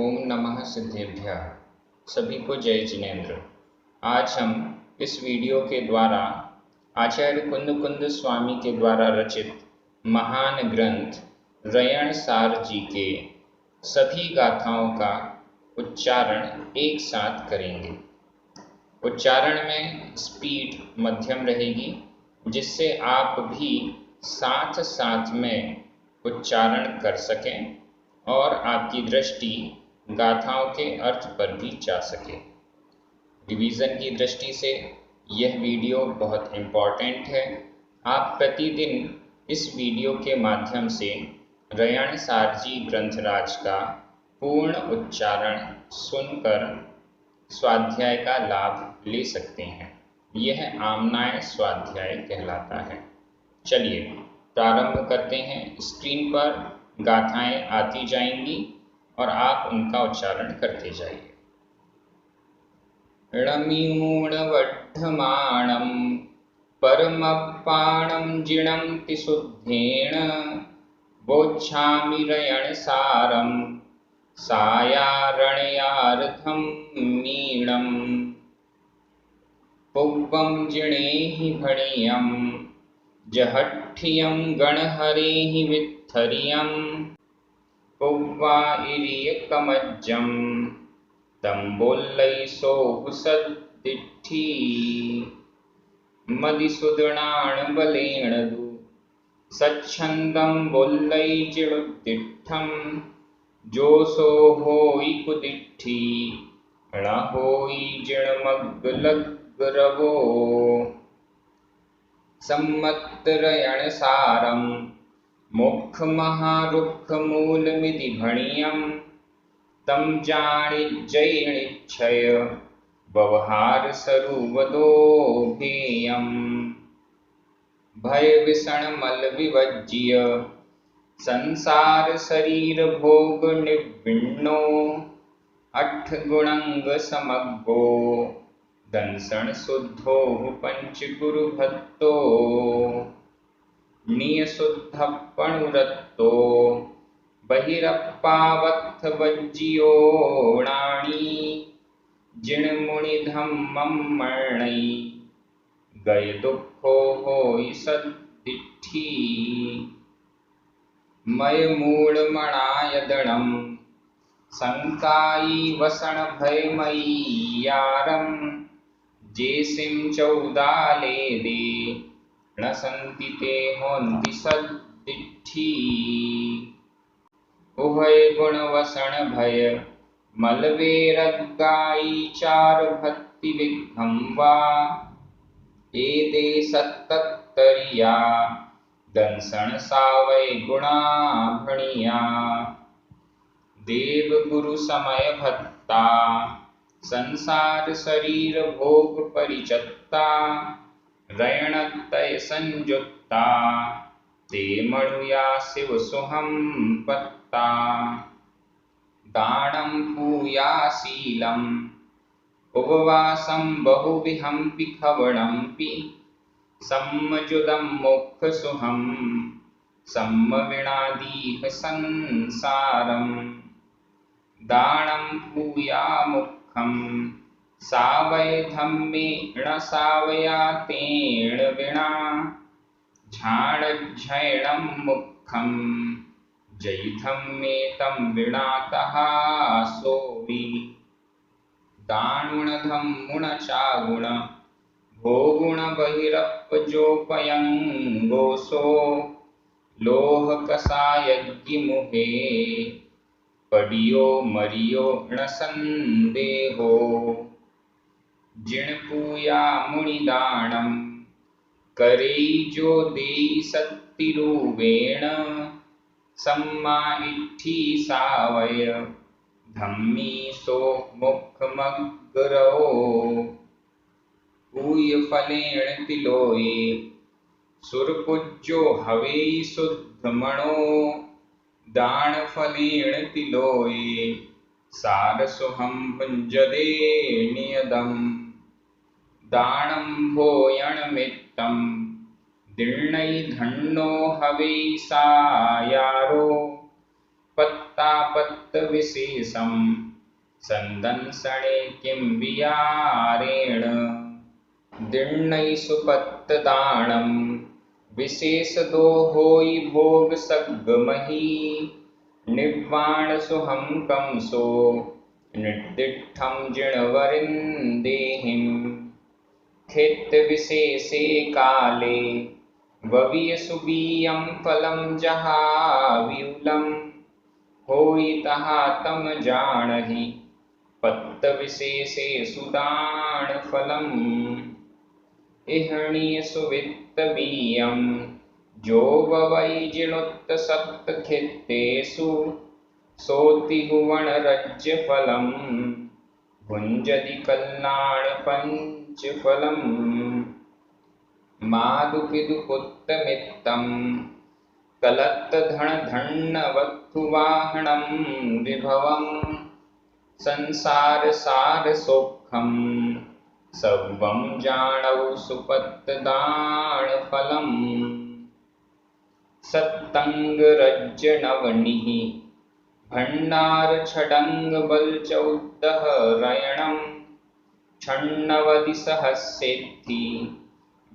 ओम नमः सिद्धेभ्यः। सभी को जय जिनेन्द्र। आज हम इस वीडियो के द्वारा आचार्य कुंद स्वामी के द्वारा रचित महान ग्रंथ रयण सार जी के सभी गाथाओं का उच्चारण एक साथ करेंगे। उच्चारण में स्पीड मध्यम रहेगी, जिससे आप भी साथ साथ में उच्चारण कर सकें और आपकी दृष्टि गाथाओं के अर्थ पर भी जा सके। रिवीजन की दृष्टि से यह वीडियो बहुत इम्पॉर्टेंट है। आप प्रतिदिन इस वीडियो के माध्यम से रयण सार जी ग्रंथराज का पूर्ण उच्चारण सुनकर स्वाध्याय का लाभ ले सकते हैं। यह आमनाय स्वाध्याय कहलाता है। चलिए प्रारंभ करते हैं। स्क्रीन पर गाथाएं आती जाएंगी और आप उनका उच्चारण करते जाइए। णमीऊणवड्ढमाणं परमपाणं जिणं तिशुद्धेन बोच्छामि रयणसारं सायारण्यार्थं मीणं पुब्बं जिणेहि भणियं जहट्ठियं गणहरेहि वित्थरियं पुव्वा इरियकमज्जं तम्बोल्लैसोऽसद्दिट्ठी मदिसुदणाणबलेणदु सच्छन्दं बोल्लैजिणुद्दिट्ठं जोसो होयि कुदिट्ठी णहोयि जिणमग्गलग्गरवो सम्मत्तरयणसारं मुखमहारुक्खमूलमिति भणियं तं जाणिज्जयणिच्छय व्यवहारसरुवदोभेयम् भयविषणमलविवज्य संसारशरीरभोगनिर्विण्णो अट्ठगुणङ्गसमग्गो दंसनशुद्धो पञ्चगुरुभक्तो नियशुद्धपणुरत्तो बहिरप्पावत्थवज्जियोणाणि जिणमुनिधम्मं गयदुःखो होयि सद्दिट्ठी मयमूढमणायदणं शङ्कायि वसनभयमयीयारं जेसिं चौदालेदे न सन्ति ते होन्ति सद्दिट्ठी उभयगुणवसण भय मलवेरग्गायी चार भक्ति विघ्नं वा एदे सत्तत्तरिया दंसण सावय गुणा भणिया देव गुरु समय भत्ता संसार शरीर भोग परिचत्ता रयणतय संयुक्ता ते मणुया शिव सुहं पत्ता दानं पूयाशीलम् उपवासं बहुविहंपि खवणंपि सम्मजुदं मोक्षसुहं सम्मविणादीह संसारम् दानं पूयामुखं सावय धम्मेण सावया तेण विना झाणज्झैणं मुखं जैधम्मेतं विनातः सोऽपि दाणुणधम्मुणचागुण भोगुण बहिरप्पजोपयङ्गोसो लोहकसायज्ञिमुहे पडियो मरियो न संदेहो जिणपूया मुनिदानं करेई जो देई सत्तिरूपेण सम्मा इट्ठी सावय धम्मी सो मुखमग्गरो पूयफलेण तिलोये सुरपूज्यो हवेई शुद्धमणो दानफलेण तिलोये सारसुहं भुञ्जदे नियदम् दानं भोयणमित्तं दीर्णै धन्नो हवेई सायारो पत्त पत्तापत्तविशेषं सन्दंसणे किं वियारेण दीर्णैषु पत्तदानं विशेषदो होई भोग सग्गमही निवाणसुहं कंसो निर्दिष्ठं जिणवरिन्देहिं खेत्विशेषे काले ववीयसुबीयं फलं जहाव्यूलं होई तहा तम जानहि पत्तविशेषे सुदान फलम् इहणीय सुवित्तबीयं जो ववै जिणुत्त सप्तखेत्तेषु सोतिहुवणरज्य फलं भुञ्जति कल्याण पंचफलम् मादुकिदुपुत्तमित्तं कलत्तधनधन्नवत्थुवाहनं विभवं संसारसारसौख्यं सर्वं जाणौ सुपत्तदानफलम् सत्तङ्गरज्जनवनिः भण्डारछडङ्गबलचौदहरयणं षण्णवतिसहस्रेद्धि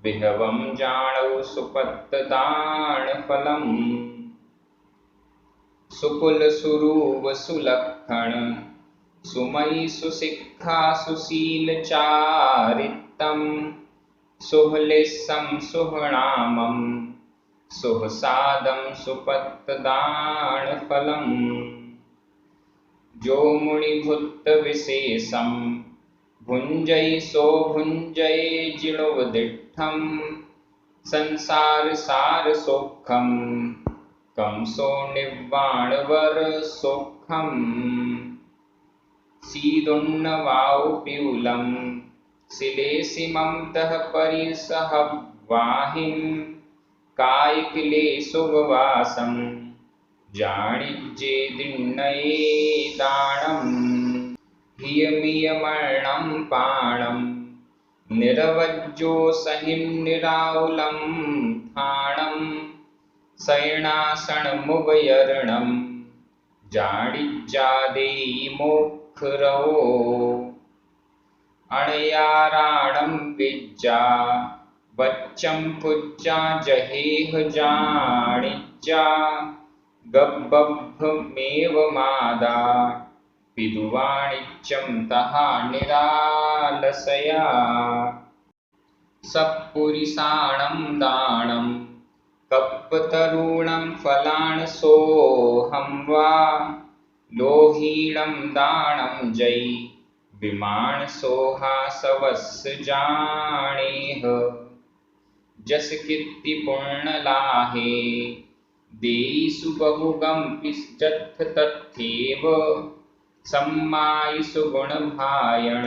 विभवं जाणौ सुपत्तदानफलम् सुकुलसुरूपसुलक्षण सुमयि सुशिक्षा सुशीलचारितं सुहलेशं सुहनामं सुहसादं सुपत्तदानफलम् जो मुनिभूतविशेषं भुञ्जयि सो भुञ्जये जिणुवदिष्ठं संसारसारसौख्यं कंसो निर्वाणवरसौख्यम् सीदोन्नवावप्यूलं शिलेशिमं तः परिसहवाहिं कायक्लेशोपवासं जाणिज्ये दिन्नये दानम् हियमियमर्णं पाणं निरवज्जो सहिं निरावुलं थाणं शयनासनमुभयर्णं जाणिज्यादेयि मोक्षरौ अणयाराणं विज्जा वच्चं पुज्जा जहेह जाणिज्जा गब्बभमेव मादा विदुवाणिज्यं तहा निरालसया सत्पुरुषाणां दानं कप्पतरुणं फलानसोऽहं वा लोहीणं दानं जै विमानसोहासवस्य जानेह जस कीर्ति पुण्यलाहे देयिषु बहुगं पिश्चत्थ तथैव सम्मायिषु गुणभायण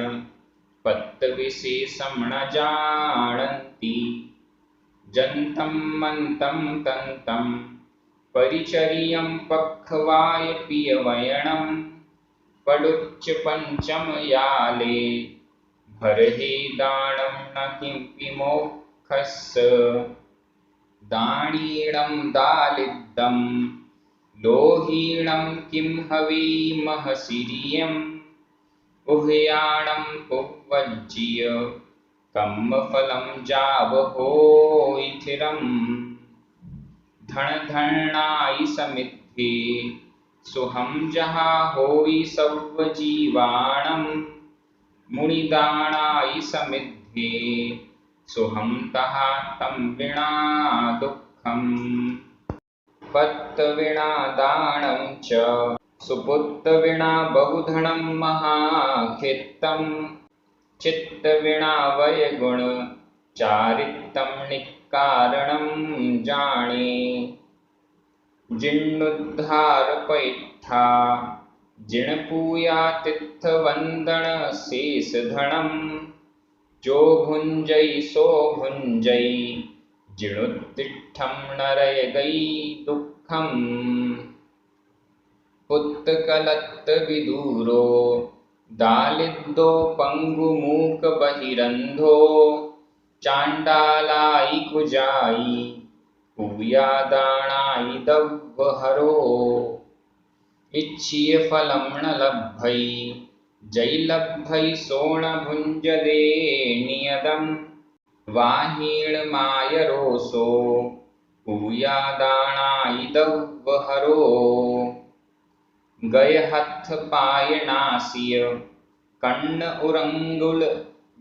पत्तविशेषं न जानन्ति जन्तं मन्तं तन्तं परिचर्यं पक्खवाय पियवयणं पडुच्च पञ्चमयाले भरहे दानं न किमपि मोक्षस्य दाणीणं दालिद्दं लोहीणं किं हवीमहसिरियम् उभयाणं पुवज्य कम्मफलं जावहोइथिरम् धनधर्णायि समिद्धे सुहं जहा होई सव्वजीवाणं मुनिदानायि समिद्धे सुहं तहा तं विना दुःखम् पत्तविना दानं च सुपुत्तविना बहुधनं महाखेत्तं चित्तविना वयगुण चारित्तं निक्कारणं जाने जिन्नुद्धारपैठा जिणपूयातिथवन्दन शेषधनं जो भुञ्जै सो भुञ्जै जिणुत्तिष्ठं नरयगै दुःखम् उत्कलत्तविदूरो दालिद्दो पङ्गुमूकबहिरन्धो चाण्डालाई कुजाई पूयादाणाई दव्वहरो इच्छिय फलं न लभ्यै जैलभ्यै सोणभुञ्जदे नियदम् वाहीणमायरोसो पूयादाणायिदव्वहरो गय हथ पाय नासिय कर्ण उरंगुल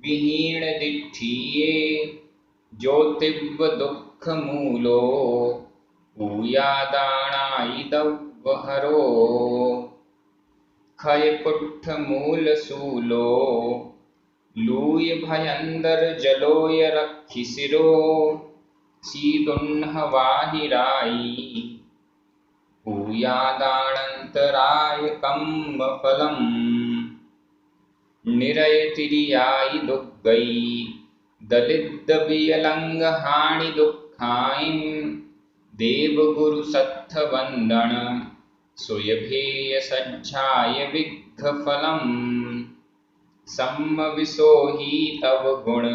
विहीण दिठिये ज्योतिव दुख मूलो पूयादाणायिदव्वहरो खय कुट्ठ मूल सूलो लूय भयंदर जलोय रखिसिरो सीदुन्ह वाहिराई पूयादानंतराय कम्म फलम् निरय तिरियाई दुग्गई दलित बियलंग हानि दुखाइम देव गुरु सत्थ वंदन सुयभेय सज्जाय विघ्घ फलम् सम्म विसोही तव गुण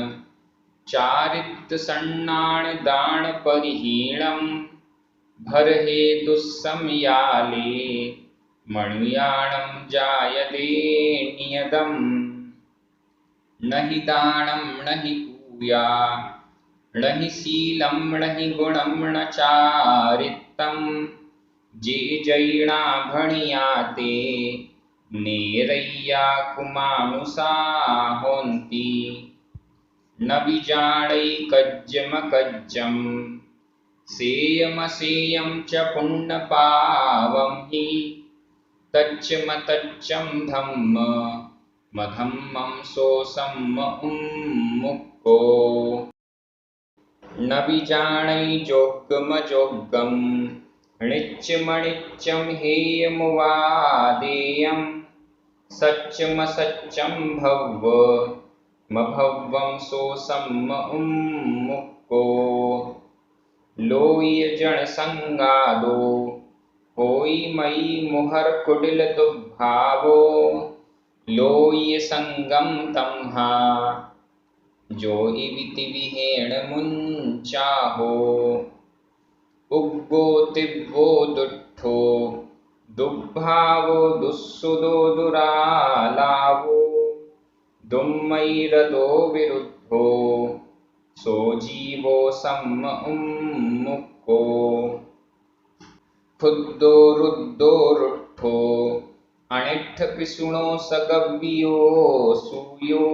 चारित सन्नाण दान परिहीणम् भर हे दुस्समयाले मणुयाणं जायते नियतम् नहि दानं नहि पूया नहि शीलं नहि गुणं न चारित्तं जे जैणा भणियाते नेरय्या कुमानुसा होन्ति न विजाणै कज्जम सेयमसेयं च पुण्यपावं हि तच्च मतच्चं धम्म मधम्मं सोऽसम्म उन्मुक्तो न विजाणै जोग्गमजोग्गं णिच्चमणिच्चं हेयमुवादेयं सच्चमसच्चं भव्वमभव्वं सोऽसम्म उन्मुक्तो लोय जन संगादो होई मई मुहर कुटिल दुर्भावो लोय संगम तम्हा जोई विति विहेण मुंचाहो उग्गो तिव्वो दुट्ठो दुर्भावो दुस्सुदो दुरालावो दुम्मैरदो विरुद्धो सो जीवो सम्म उन्मुक्को खुद्दो रुद्धो रुट्ठो अनिट्ठ पिसुणो सगव्यो सूयो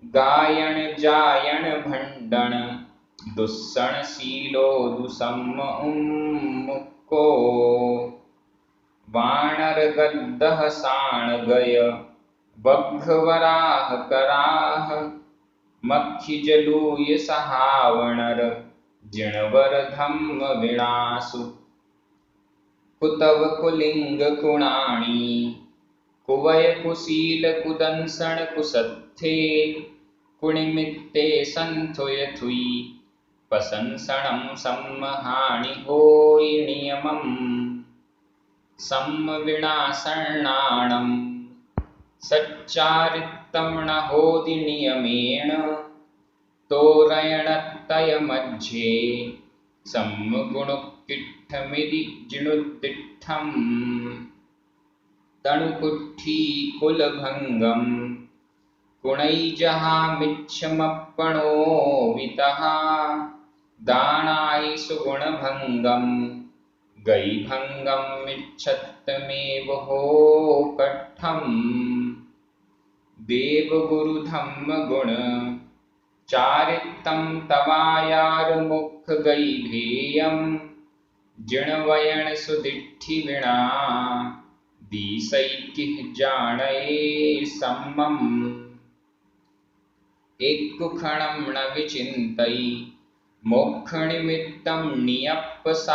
गायण जायण भंडन दुस्सण शीलो दुसम्म उन्मुक्को वानर गद्दह साण गय बग्घवराह कराह मक्खी जलूय सहावणर जिणवर धम्म विनाशु कुतव कुलिंग कुणाणी कुवय कुशील कुदंसण कुसत्थे कुणिमित्ते संथुय थुई पसंसणं सम्महानि होई नियमम् सम्म विनाशर्णाणम् सच्चारित्तं न होदि नियमेण तोरयणत्तय मध्ये सम्मुगुणुक्किट्ठमिति जिणुद्दिट्ठम् तणुकुट्ठी कुलभङ्गं कुणैजहामिच्छमप्पणो वितः दानाय सुगुणभङ्गं गैभङ्गं मिच्छत्तमेव हो कट्ठम् देवगुरुधम्म गुण चारित्तं तवायार मुख गैभेयं जिणवयण सुदिट्ठि विना दीसैकिह जाणये सम्मम् एककुक्षणं न विचिन्तै मोक्षनिमित्तं नियप्पसाहावम्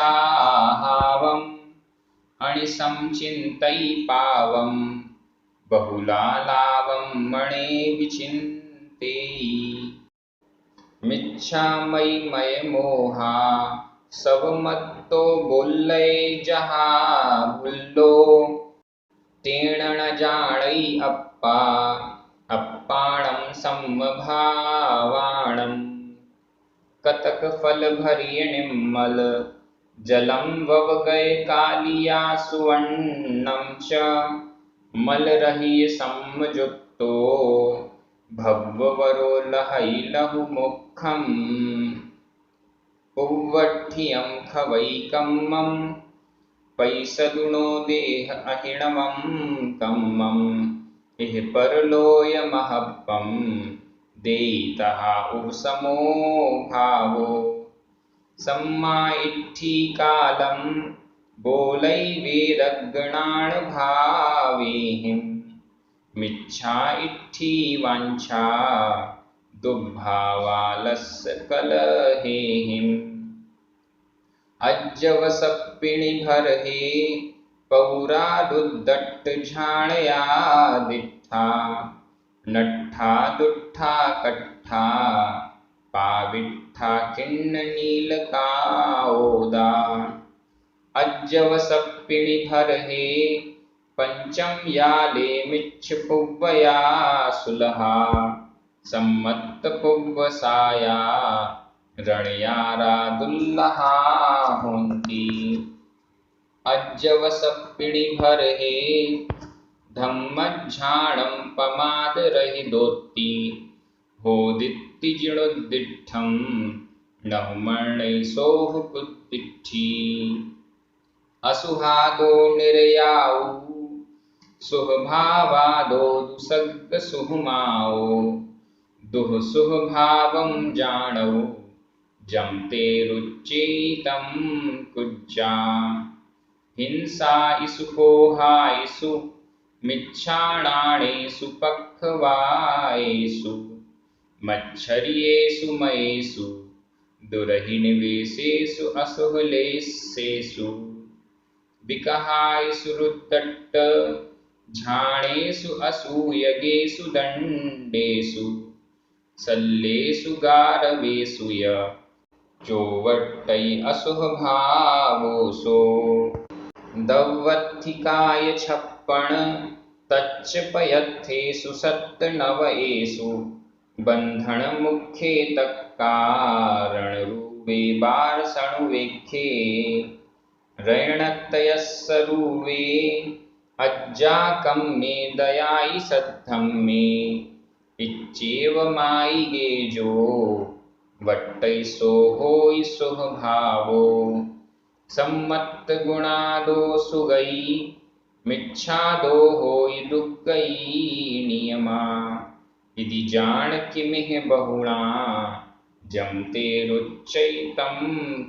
अणिसंचिन्तै पावं बहुलालावं मणे विचिन्तेयि मिच्छामयि मय मोहा सवमत्तो बोल्लै जहा भुल्लो तेण न जाणै अप्पा अप्पाणं सम्मभावाणम् कतक फल भरिय निम्मल जलं वव गए कालिया सुवर्णं च मलरहिय सम्मजुक्तो भव्ववरो लहैलहु मुखम् उव्वठियं खवैकम्मं पैसदुनो देह अहिणवं कम्मं इह परलोयमहब्बं देयितः उपसमो भावो सम्मा इट्ठी कालं बोलै वेदगणान् भावेहिं मिच्छा इट्ठी वाञ्छा दुर्भावालस्य कलहेहिम् अज्जवसप्पिणि भरहे पौरादुद्दट्ट झाणया दिट्ठा नट्ठा दुट्ठा कट्ठा पाविट्ठा किन्न नीलकाओदा अज्जवसप्पिणि भरहे पंचम याले मिच्छ पुव्वया सुलहा सम्मत्त पुव्वसाया रणयारा दुल्लहा होंती अज्जवसप्पिणि भरहे धम्मझाणं पमाद रहि दोत्ती होदित्ति जिणुद्दिठं नहुमर्णैसोह कुद्दिट्ठी असुहादो निर्याऊ सुहभावादो दुसग्ग सुहुमाओ दुह सुहभावं जाणौ जमते रुच्चेतं कुज्जा हिंसा इसु कोहाइसु मिच्छाणाणेषु पक्खवायेषु मच्छर्येषु मयेषु दुरहिनिवेशेषु असुहलेशेषु विकहायसु रुद्दट्ट झाणेषु असूयगेषु दण्डेषु सल्लेषु गारवेषु य चोवट्टै असुहभावोऽसो दवत्थिकाय छप्पण तच्च पयत्थेषु सत्तनवएषु बन्धन मुख्ये तक्कारणरूपे बारसणुवेख्ये रैणतयस्सरूवे अज्जाकं मे दयायि सद्धं मे इच्चेव मायि गेजो वट्टैसो होयि सुहभावो सम्मत्त गुणादो सुगई मिच्छादो होयि दुग्गई नियमा इति जान किमिह बहुणा जमते रुच्चैतं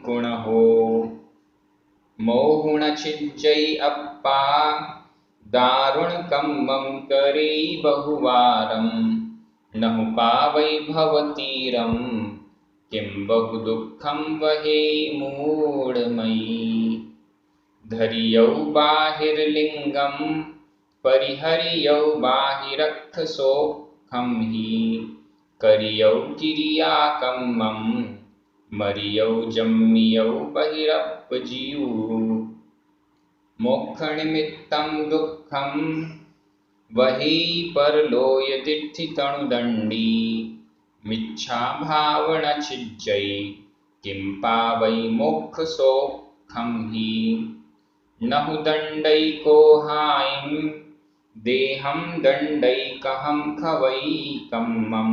कुणहो मोहुण छिज्जै अप्पा दारुण कम्मं करे बहुवारं नहु पावै भवतीरं किं बहु दुःखं वहे मूढमयी धरियौ बाहिर्लिङ्गं परिहरियौ बाहिरक्षसोखं हि करियौ किरियाकम्मं मरियौ जम्मियौ बहिरप्पजीवु मोक्षनिमित्तं दुःखं वही परलोयतिष्ठितणुदण्डी मिच्छा भावण छिज्जै किं पावै मोक्षसोखं हि नहु दण्डैकोहायं देहं दण्डैकहं खवैकम्मं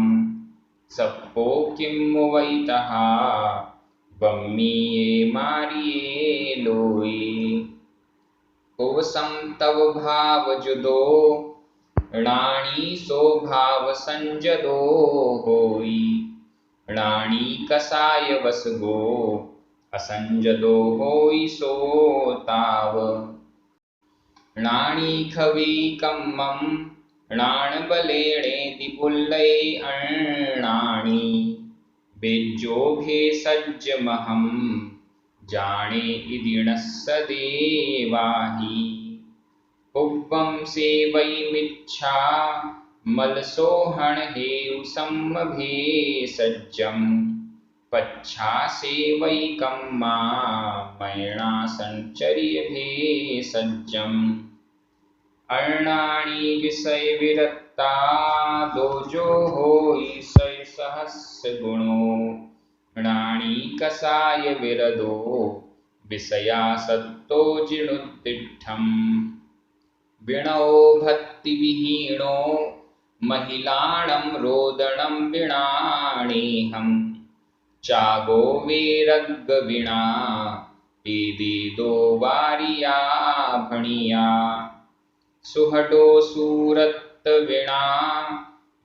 सप्पो किं मुवैतः बम्मीये मारिये लोये उपसं तव भावजुदो राणी स्वभाव संजदो होई राणी कसाय वसगो असंजदो होई सोताव राणी खवी कम्मं राणबलेणेति पुल्लै अर्णाणि बेज्जो भेषजमहं जाने इदिणस्स देवाहि उव्वं सेवै मिच्छा मलसोहण हेउ सम्मभेषजं पच्छा सेवै कम्मा मैणा संचर्य भेषजम् अर्णाणि विषय विरक्ता दोजो होई सय सहस्र गुणो राणी कसाय विरदो विषयासक्तो जिनुत्तिष्ठम् विणो भक्तिविहीनो महिलानं रोदनं विणाणेऽहम् चागो वैरग्यविणा पेदिदो वारिया भणिया सुहडो सूरत्तविणा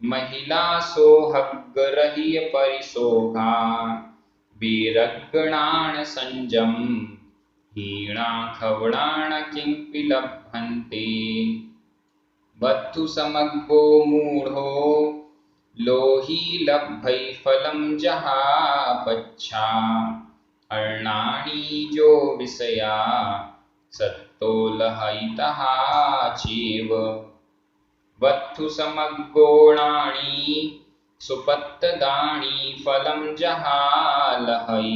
महिला सोहग्रह्य परिशोभा वीरगणान् संजम हीणा खवणान् किंपि लभन्ते वत्तु समग्गो मूढो लोही लभ्यै फलं जहापच्छा अर्णानि जो विषया सत्तो लहयितः चैव वत्तु समग्गोणानि सुपत्तदानि फलं जहालहै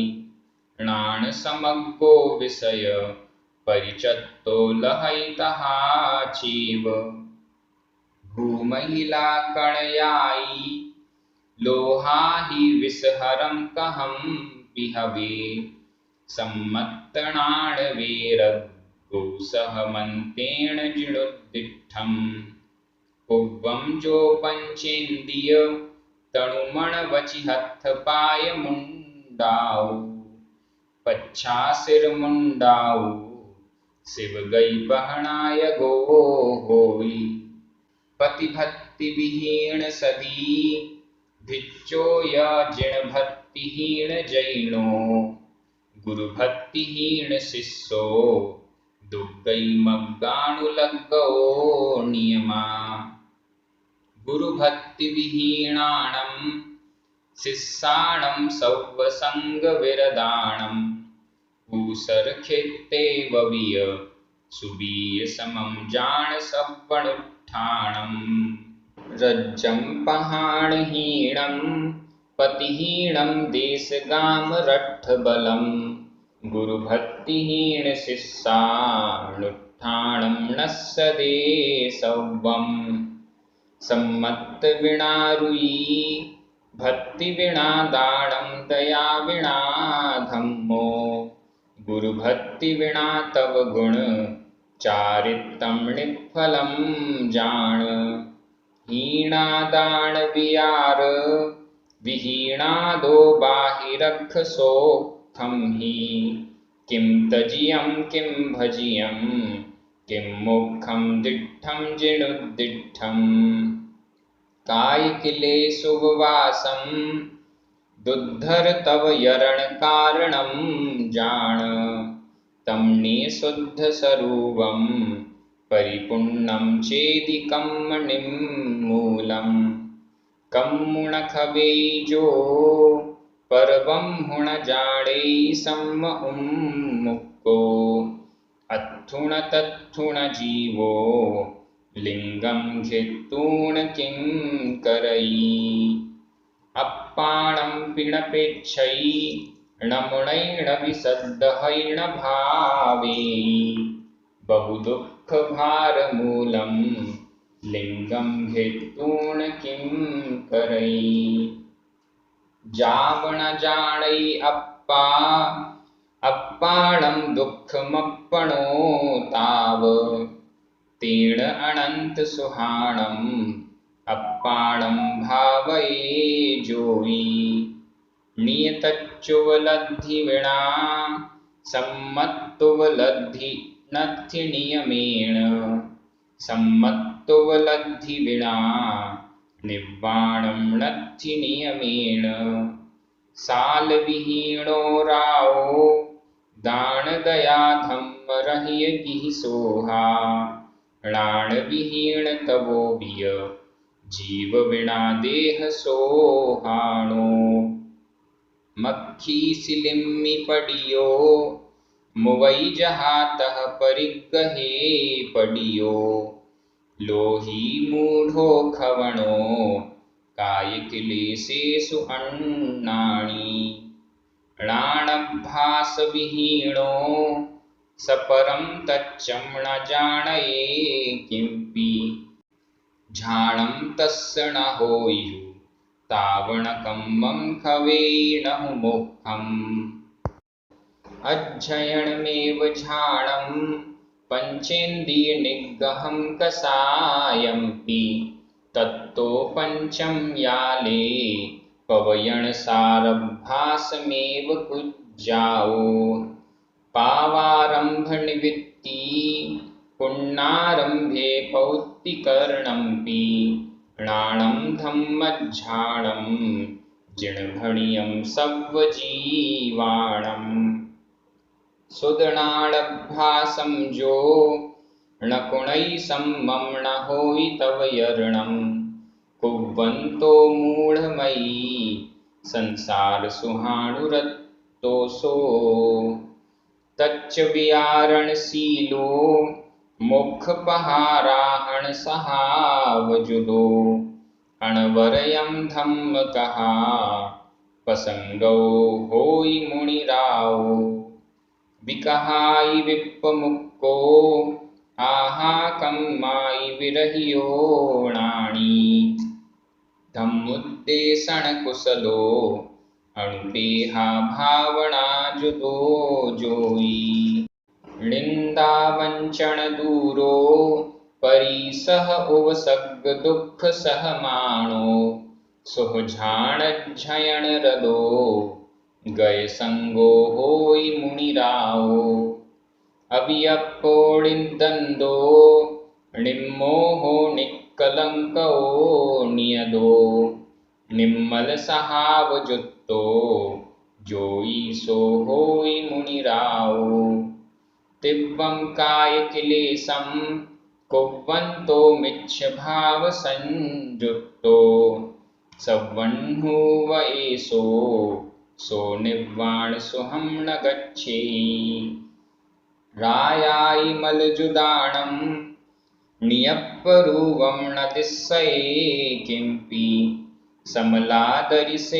णान् समग्गो विषय परिचत्तो लहयितः चैव भूमहिला कणयायि लोहा हि विषहरं कहं पिहवे सम्मत्तणाडवेरग्गो सहमन्तेन जिणुद्दिष्ठम् पुग्वं जो पंचेन्द्रिय तणुमणवचि हथपाय मुंडाऊ पच्छासिरमुंडाऊ शिव गई पहनाय गो होई पतिभक्ति विहीण सदी भिच्चो या जिण भक्तिहीण जैनो गुरु भक्तिहीण शिष्यो दुग्गई मग्गाणु लग्गो नियमा गुरु भक्ति विहीणानं शिष्याणं सौवसंग विरदाणं ऊसरखेत्ते वविय सुबीय समं जान सव्वणुत्थाणम् रज्जं पहाणहीणं पतिहीणं देशगाम रट्ठबलं गुरुभक्तिहीन शिष्यानुत्थानं नस्सदे सव्वम् सम्मत्त विना रुयी भक्ति विना दानं दया विना धम्मो गुरुभक्ति विना तव गुण चारित्रं निष्फलं जान हीना दान वियार विहीनादो बाहिरख सोखम ही किं तजियं किं भजियं किं मुखं दिट्ठं जिणुद्दिट्ठं काय किले सुवासं दुद्धर तव यरण कारणं जान तं निशुद्ध स्वरूपं परिपूर्णं चेदिकं मणिं मूलं कम्मुण खवेजो परवं हुण जाडे सम्म उन्मुक्को अत्थुण तत्थुण जीवो लिंगं घेत्तूण किं करई अप्पाणं पिणपेक्षै णमुणैण विसद्दहैण भावे बहुदुःख भारमूलं लिंगं घेत्तूण किं करई जावण जाणै अप्पा अप्पाणं दुःखमप्पणो ताव तेण अनंत सुहाणं अप्पाणं भावये जोई नियतच्चुवलद्धि विना सम्मत्तुवलद्धि नथि नियमेण सम्मत्तुवलद्धि विना निव्वाणं नथि नियमेण सालविहीणो रावो दान दया धम्म रहिय गिहि सोहा णाण विहीण तवो बिय जीव विना देह सोहाणो मक्खी सिलिम्मि पडियो मुवई जहातः परिगहे पडियो लोही मूढ़ो खवणो काय क्लेशेषु अन्नानि णाणभ्यास विहीणो सपरं तच्चं न जानये किंपि झाणं तस्य न होयु तावण कम्मं खवे न मुखम् अध्ययनमेव झाणं पञ्चेन्द्रियनिग्रहं कषायमपि तत्तो पञ्चं याले पवयणसारभ्यासमेव कुज्याओ पावारम्भनिवृत्ति पुण्णारम्भे पौत्तिकर्णमपि णाणं धम्मज्झाणं जिणभणियं सव्वजीवाणम् सुदणाडभ्यासं जो न कुणै सम्मं न होई तव यर्णं कुर्वन्तो मूढमयी संसार सुहाणुरतोऽसो तच्च वियारणशीलो मोक्षपहाराहण सहावजुदो अणवरयं धम्म कहा पसंगो होई मुनिराओ विकहाई विप्पमुक्को आहा कम्माई विरहियो नाणी धम्मुद्देशन कुशलो अणुपेहा भावना जुदो जोई निंदा वंचन दूरो परिसह उवसग दुख सहमाणो सुहझाण झयण रदो गय संगो होई मुनिराओ अभियप्पोड़िंदंदो निम्मोहो निक्कलंको नियदो निम्मल सहाव जुत्तो जोई सो होई मुनिराओ तिव्वं काय किलेशं कुव्वन्तो मिच्छ भाव संजुत्तो सवह्नु वएसो सो निव्वाण सुहं न गच्छेयि रायायि मलजुदाणं नियप्परूवं न दिस्सये किंपि समलादरिसेरूवं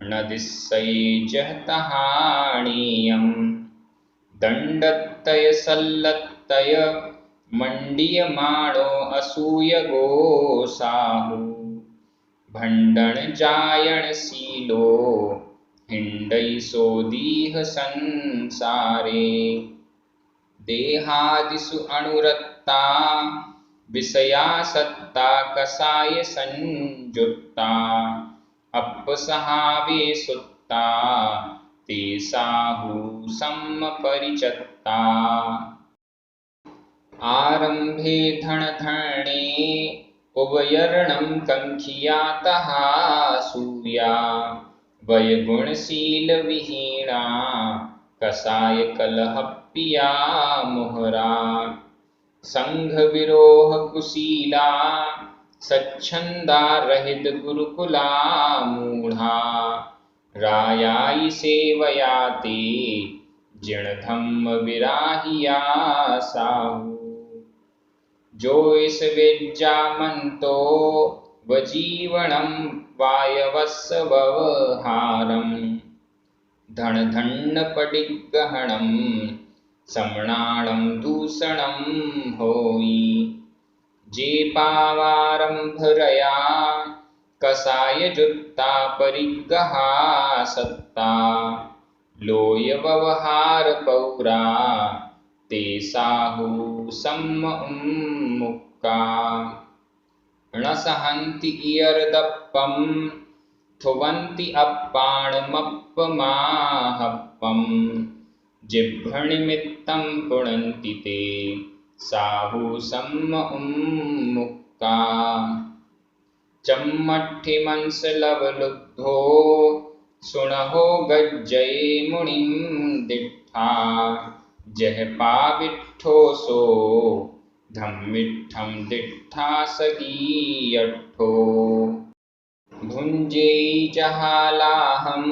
न दिस्सये जहतहाणीयम् दंडत्तय सल्लत्तय मंडीयमाणो असूयगो साहु भंडन जायणशीलो हिंडैसोदीह संसारे देहादिषु अनुरक्ता विषयासक्ता कषाय संयुक्ता अप्पसहावे सुत्ता ते साहु सम्मपरिचत्ता आरंभे धनधर्णे उभयर्णं कंखियातः सूया वयगुणशील विहीणा कषाय कलहप्पिया मुहरा संघ विरोह कुशीला सच्छंदा रहित गुरुकुला मूढ़ा रायाई सेवयाते जिण धम्म विराहिया साहु जो इस विद्यामंतो वजीवनम वायवस्वहारम धन धन्न पडिगहणम समणाणम दूषणम होई जे पावारंभरया कषाय जुत्ता परिग्रहा सत्ता लोय व्यवहार पौरा ते साहु सम्मुक्का न सहन्ति इयर्दप्पं थुवन्ति अप्पाणमप्पमाहप्पं जिह्वनिमित्तं पुणन्ति ते साहु सम्मुक्का चम्मट्ठिमंसलवलुब्धो सुणहो गज्जये मुनिं दिट्ठा जह पाविट्ठो सो धम्मिट्ठं दिट्ठा सगीयट्ठो भुञ्जेयि जहालाहं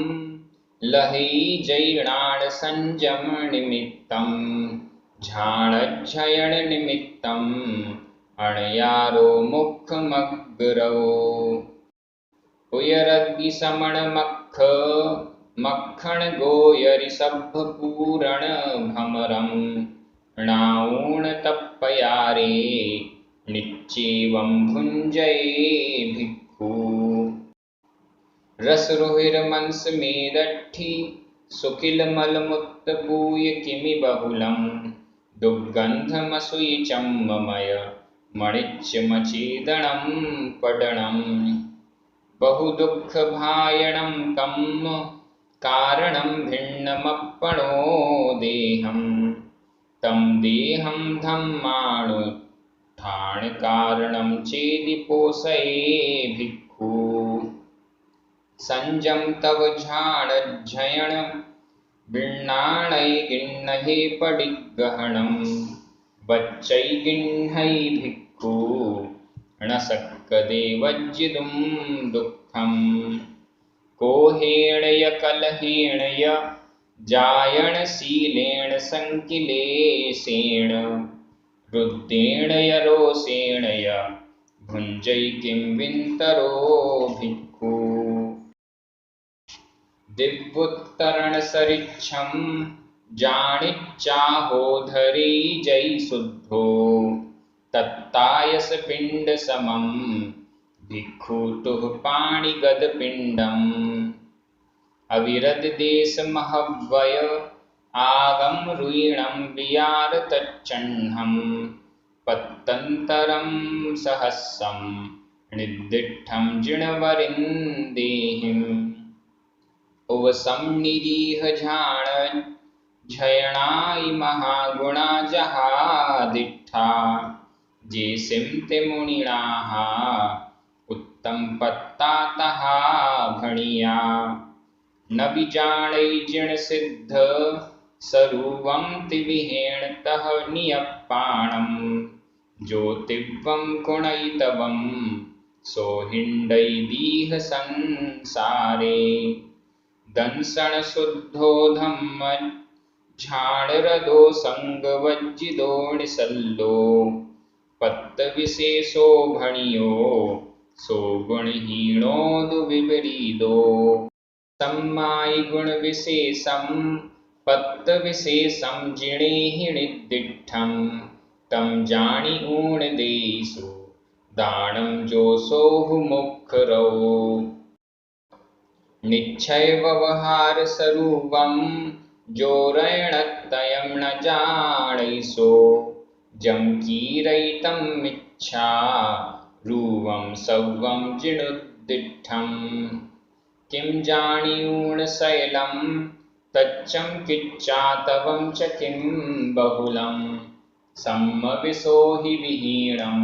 लहेयि जैणाण संजम निमित्तं झाणज्झयण निमित्तम् अणयारो मुखमग्रौ उयरग्नि समण मक्ख मक्खण गोयरि सभ पूरण भमरम नाऊण तप्पयारे निच्चेवं भुञ्जये भिक्खु रस रुहिर मंस मेदट्ठी सुकिलमलमुत्तपूय किमि बहुलं दुर्गन्धमसूयचम्ममय मणिच्यमचीदणं पडणम् बहुदुःखभायणं कम् कारणं भिन्नमप्पणो देहं तं देहं धम्माणुत्थानकारणं चेदि पोषये भिक्खु संजम तव झाणज्झयण गिण्णाणैगिण्णहे पडिगहणं बच्चैगिण्है भिक्खु न सक्कदेवज्जिदुं दुःखम् को हेणय कलहेणय जायणशीलेण संकिलेशेण रुद्रेणय रोषेणय भुञ्जै किं विन्तरो भिक्खु दिव्युत्तरणसरिच्छं जाणिच्चाहोधरी जै शुद्धो तत्तायसपिण्डसमं भिक्खुतुः पाणिगदपिण्डम् अविरतदेशमहव्वय आगम रुयिणं वियार तच्चह्नं पत्तन्तरं सहस्रं निर्दिष्टं जिणवरिन्देहिम् उवसंनिरीह झाण झयणाय महागुणा जहादिष्ठा जेसिं ते मुनिनाः उत्तम पत्तातः भणिया न विजाणै जिण सिद्ध सरूवं तिविहेणतः नियप्पाणं ज्योतिवं कुणैतवं सोहिण्डैदीह संसारे दंसण शुद्धो धम्म झाणरदो संगवज्जिदो निसल्लो पत्त विशेषो भणियो सो गुणहीणो दुविपरीदो सम्मायि गुण विशेषं पत्त विशेषं जिणेहिणिदिष्ठं तं जाणि ऊण देसु दानं जोसोहु मुखरो निश्चय व्यवहार स्वरूपं जोरणतयं न जाणैसो जं कीरयितं मिच्छा रूवं सव्वं जिणुद्दिष्ठं किं जानियूणशैलं तच्चं किच्चातवं च किं बहुलं सम्मविशो हि विहीणं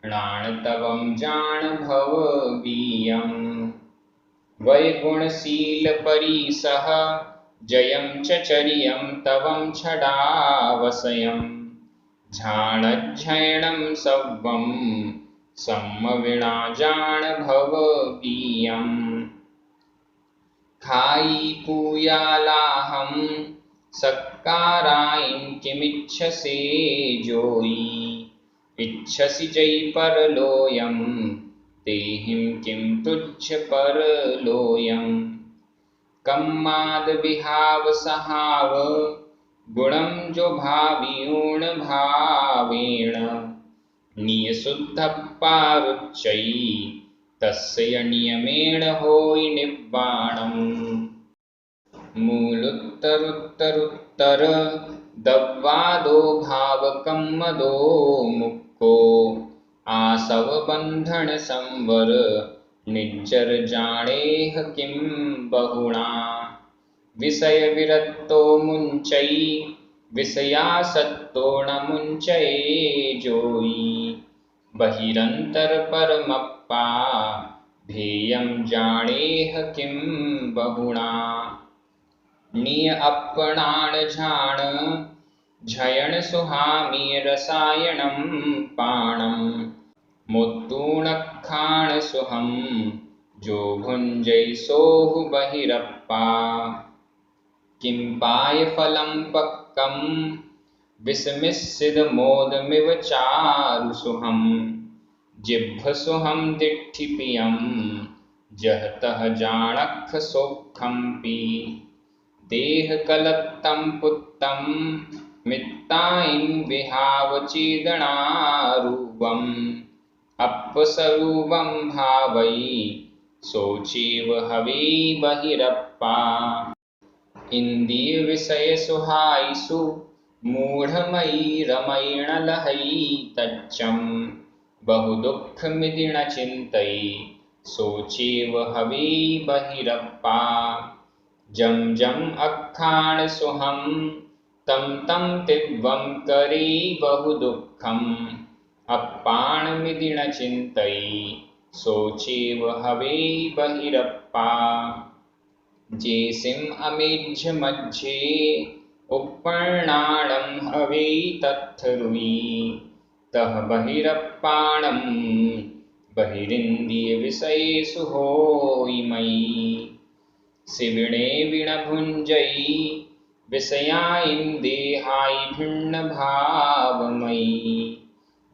णाणतवं जान भववीयम् वैगुणशीलपरीसः जयं च चर्यं तवं छडावसयं झाणज्झयणं सव्वं सम्मविना जान भववीयम् खायि पूयालाहं सत्कारायं किमिच्छसे जोयि इच्छसि जै परलोयं तेहिं किं तुच्छ परलोयं कम्माद विहाव सहाव गुणं जो भावियूण भावेण नियशुद्धपारुच्चै तस्य नियमेण होयि निब्बाणम् मूलुत्तरुत्तरुत्तर दव्वादो भावकम्मदो मुक्को आसव बंधन संवर निज्जर जाणेह किं बहुणा विषय विरक्तो मुंचै विषयासक्तो न मुंचये जोई बहिरंतर परमप्पा भेयं जाणेह किं बहुणा निय अपणान झाण झयण सुहामी रसायनं पाणं मुत्तूणखाण सुहं जो भुञ्जै सोहु बहिरप्पा किं पाय फलं पक्कं विस्मिस्सिदमोदमिव चारु सुहं जिह्व सुहं दिट्ठिपियं जहतः जाणक्ख सोखंपि देह कलत्तं पुत्तं मित्तायं विहावचेदनारूपम् अप्पसरूपं भावै शोचेव हवे बहिरप्पा इंद्रिय विषय सुहाइसु मूढ़मयी रमैण लहई तच्चम बहु दुख मिदिन चिंतई सोचेव हवे बहिरप्पा जम जम अखाण सुहम तम तम तिव्वम करे बहु दुखम अप्पाण मिदिन चिंतई सोचेव हवे बहिरप्पा जेसिम अमेज्य मध्य उपपर्णाणम हवे तत्थरुई तह बहिरप्पाणम बहिरिंद्रिय विषयेषु होई मयि शिविणे विणभुंजयी विषयाइंदेहाय भिन्न भावमयी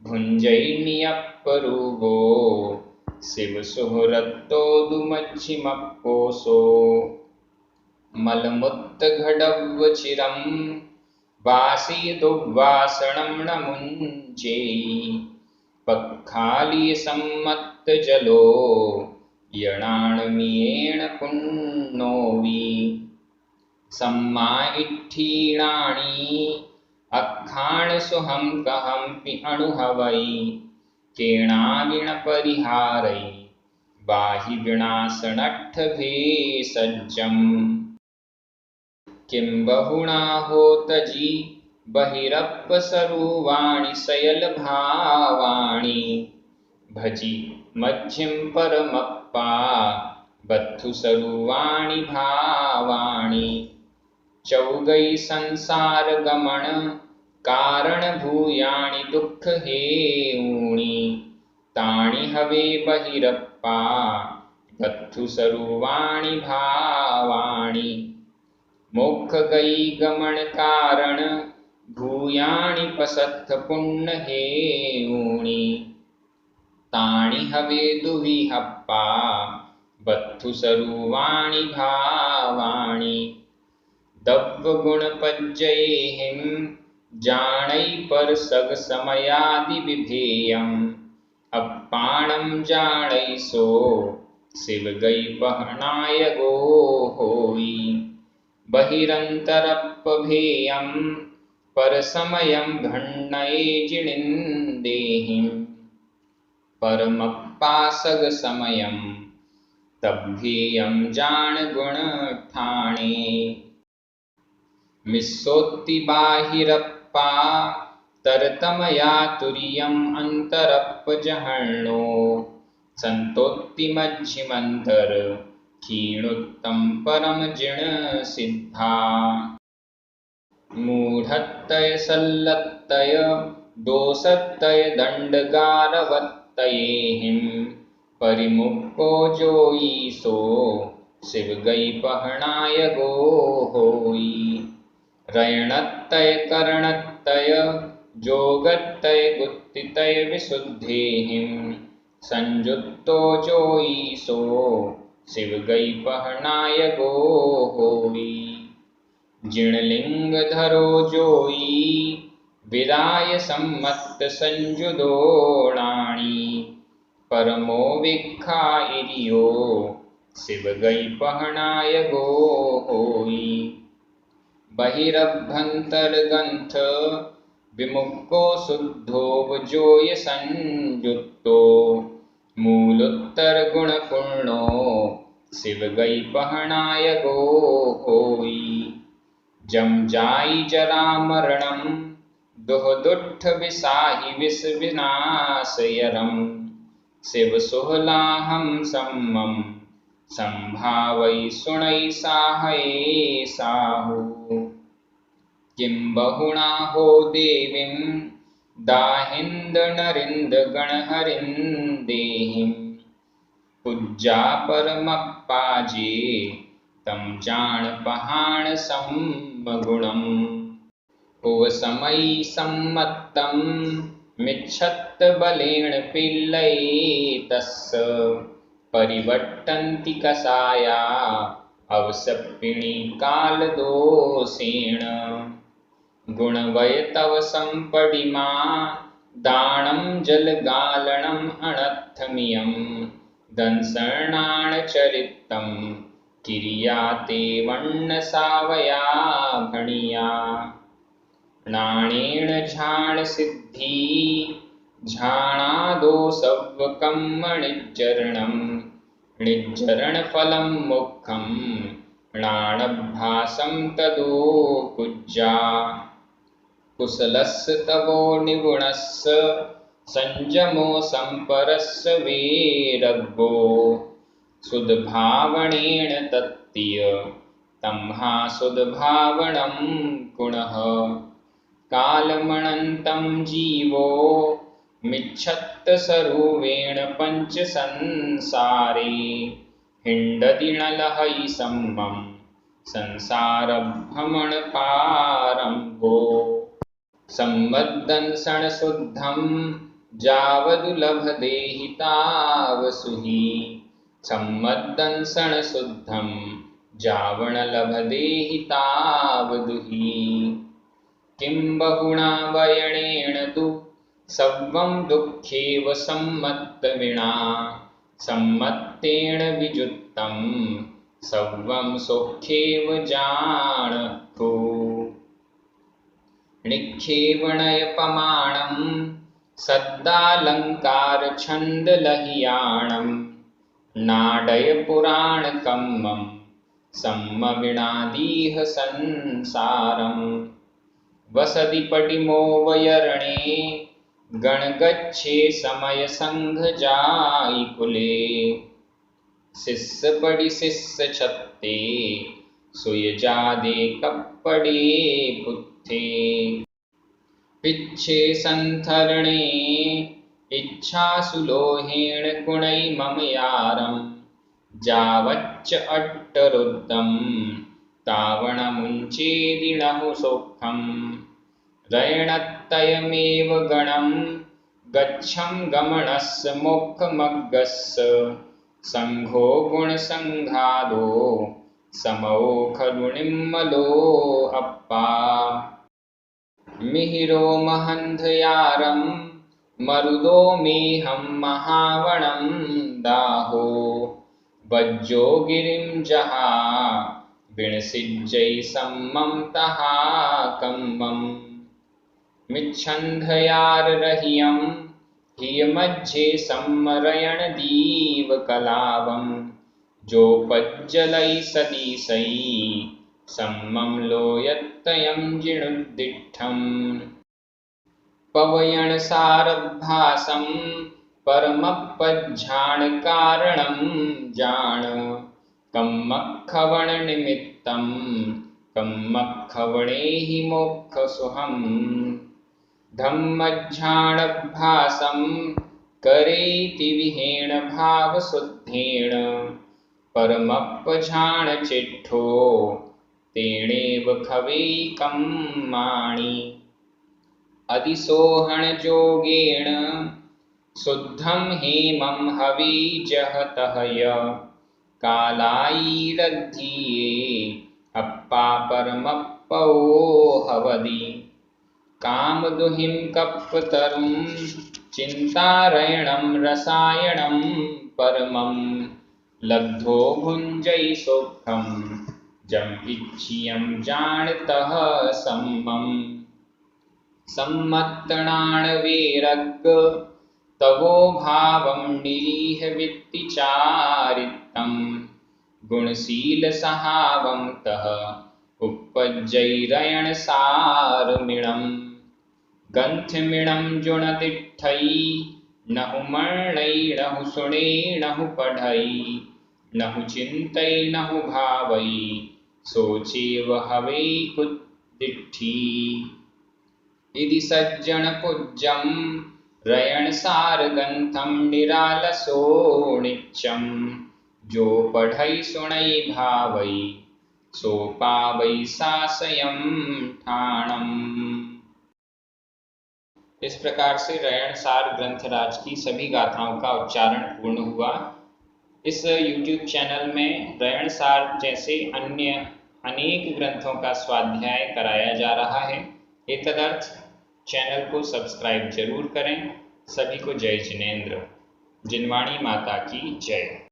भुंजयी नियप्परूपो शिव सुहृत्तो दुमज्जिमप्पोसो मलमुत्तघटव्वचिरं वासी दुर्वासनं न मुञ्चेयि पक्खालीसम्मत्तजलो यणाणमियेण पुण्णोवि सम्माइठीणानि अक्खाणसुहं कहंपि अणुहवै केणागिण परिहारै बाहि विनाशनट्ठ भेषजम् किं बहुना होतजी बहिरप्पसरुवाणि शयलभावाणि भजि मध्यं परमप्पा बद्धुसरुवाणि भावाणि चौगै संसार गमन कारण भूयानि दुख हेऊणि ताणि हवे बहिरप्पा बद्धुसरुवाणि भावाणि मोक्ष गई गमन कारण भूयानि पसत्थ पुण्य हेऊणि ताणि हवे दुहिहप्पा बद्धुसरुवाणि भावाणि दव्व गुण पज्जयेहिं जानै पर सग समयादि विभेयम् अप्पाणं जानै सो शिव गई पहनाय गो होई बहिरंतरप्पभेयं पर समयं भण्णये जिणिन्देहिं परमप्पा सग समयं तब्भेयं जान गुण ठाणे मिस्सोत्ति बाहिरप्पा तरतमया तुर्यम् अंतरप्पजहर्णो संतोत्ति मध्यमंतर क्षीणोत्तम परम जिण सिद्धा मूढ़त्तय सल्लत्तय दोषत्तय दंडगारवत्तयेहिं परिमुक्को जोई सो शिव गई पहनाय गो होई रयणत्तय करणत्तय जोगत्तय गुत्तितय विशुद्धेहिं संयुक्तो जोई सो शिव गई पहनाय गो होई जिणलिंग धरो जोई विराय सम्मत संजुदोणाणी परमो विखाइरियो शिव गई पहनाय गो होई बहिरभ्यंतरगंथ विमुक्को शुद्धो वजोय संयुक्तो मूलोत्तर गुण पूर्णो शिव गई पहनाय गो होई जम जाई जरा मरणम दुह दुष्ट विसाहि विष विनाशयरम शिव सुहलाहम सम्मम संभावै सुनै साहये साहु किं बहुना हो देवीं दाहिंद नरिंद गणहरिंदेहिं पूज्या परमप्पाजे तम जान पहाण सम्मगुणम् उव समयी सम्मत्तं मिच्छत्त बलेन पिल्लये तस्य परिवर्तन्ति कसाया अवसप्पिणी काल दोषेण गुणवय तव संपडिमा दानं जलगालणम् अनर्थमियं दंसर्णाण चरितं किरियाते वन्न सावया भणिया नाणेन झाण सिद्धि झाणादो सव्वकं निज्जरणं निज्जरणफलं मुखं नाणभ्यासं तदो कुज्जा कुशलस्य तवो निगुणस्य संयमो संपरस्य वैरग्यो सुदभावनेन तत्तीय तम्हा सुदभावनं पुनः कालमनन्तं जीवो मिच्छत्त सरूपेण पंच संसारे हिंडति नलहै सम्मं संसार भ्रमण पारंभो संबद्धं शुद्धं जावदुलभदेहि तावसुहि सम्मद्धं शुद्धं जावणलभदेहि तावदुहि किं बहुना वयणेन तु सव्वं दुःखेव सम्मत्तविना सम्मत्तेन विजुत्तं सव्वं सुखेव जाणतु निक्षेपणयपमाणं सद्दालङ्कारछन्दलहियाणं नाडय पुराणकम्मं सम्मविणादीह संसारम् वसति पटिमो वयरणे गणगच्छे समय संघ जाई कुले शिष्य पड़ी शिष्य छत्ते सुय जादे कपड़े पुत्थे पिच्छे संथरणे इच्छा सुलोहेण गुणै मम यारं जावच्च अट्टरुद्धं तावणमुञ्चेदिणहु सौख्यं रयणत्तयमेव गणं गच्छं गमनस्य मोक्षमग्गस्य संघो गुणसंघादो समो खलु निम्मलो अप्पा मिहिरो महन्धयारं मरुदो मेहं महावणं दाहो वज्जो गिरिं जहा विणसिज्जै सम्मं तहा कम्मं मिच्छन्धयार रहियं हियमज्झे सम्मरयण दीव कलावं जो पज्जलै सदीसै सम्मं लोयत्तयं जिणुद्दिठम् पवयण सारभासं परमपज्झाणकारणं जाण कम्मखवण निमित्तं कम्मखवणे हि मोक्षसुहम् धम्मज्झाणभासं करेति विहेण भावशुद्धेन परमपझाणचिट्ठो तेणेव खवैकं माणि अधिसोहणजोगेण शुद्धं हेमं हविजहतः कालायिरद्धीये अप्पा परमप्पो हवदि कामदुहिं कप्पतरुं चिन्तारयणं रसायनं परमं लब्धो भुञ्जै सौख्यं जम् इच्छियं जानतः सम्मम् सम्मत्तणाणवेरग्ग तवो भावं निरीह वित्तिचारितं गुणशीलसहावं तः उपज्जैरयणसारमिणं ग्रन्थमिणं जुणतिष्ठै नहु मर्णै नहु सुणे नहु पढै नहु चिन्तै नहु भावै सोचेव हवै कुद्दिठि इति सज्जनपूज्यं रयणसारग्रन्थं निरालसो नित्यं जो पढ़ै सुनै भावै सो पावै सासयं ठाणम्। इस प्रकार से रयणसार ग्रंथराज की सभी गाथाओं का उच्चारण पूर्ण हुआ। इस YouTube चैनल में रयणसार जैसे अन्य अनेक ग्रंथों का स्वाध्याय कराया जा रहा है। एतदर्थ चैनल को सब्सक्राइब जरूर करें। सभी को जय जिनेंद्र। जिनवाणी माता की जय।